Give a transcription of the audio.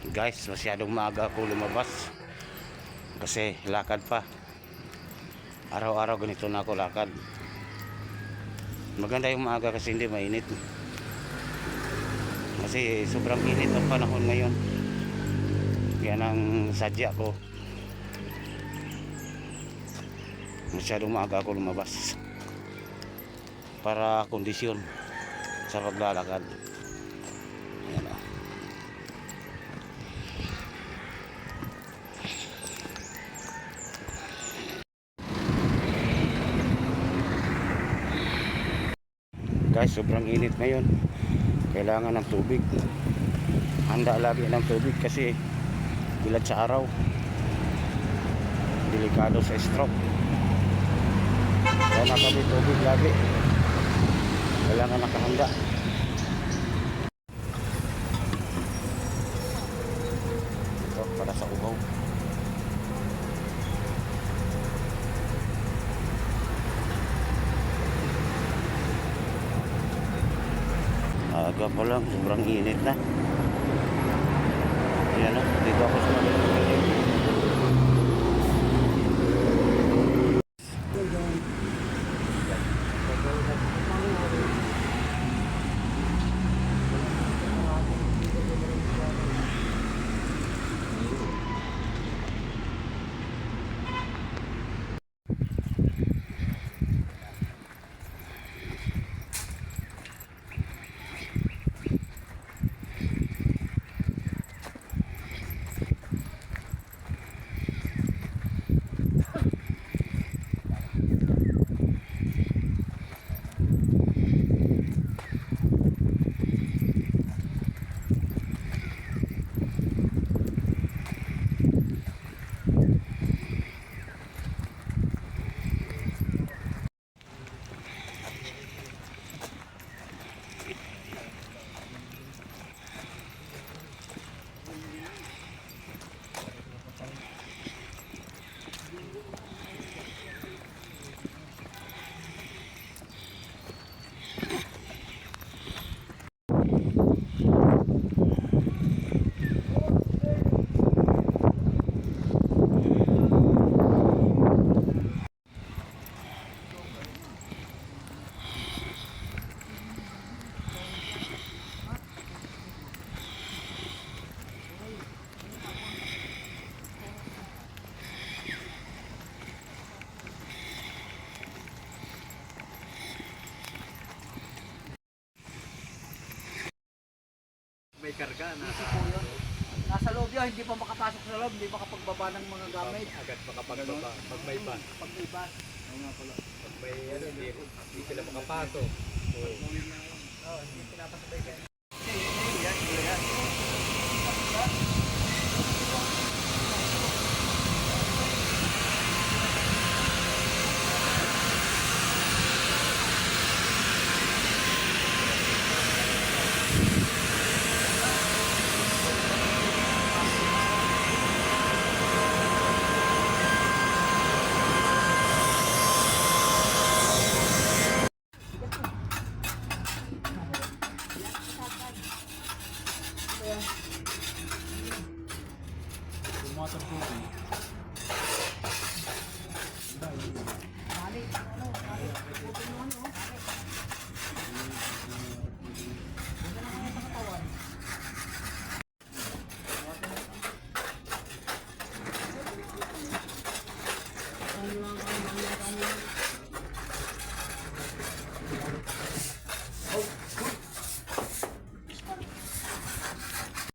Guys, masyadong maaga ako lumabas kasi lakad pa. Araw-araw ganito na ako lakad. Maganda yung maaga kasi hindi mainit. Kasi sobrang init ang panahon ngayon. Yan ang sadya ko. Masyadong maaga ako lumabas para kondisyon sa paglalakad. Ayan o. Guys, sobrang init ngayon. Kailangan ng tubig. Handa lagi ng tubig kasi bilad sa araw. Delikado sa stroke. Kaya nakabit tubig lagi. Kailangan nakahanda. Ito para sa uhaw. Aga pa lang, sobrang init na. Ayan o, dito ako sa mga. May karga na Nasa loob yan, hindi pa makapasok sa loob, hindi makapagbaba ng mga gamit. agad makapagbaba pag may bus. Pag may bus. Oo nga pala. Pag may hindi sila makapasok. Hindi pinapasabay kayo. Motor po.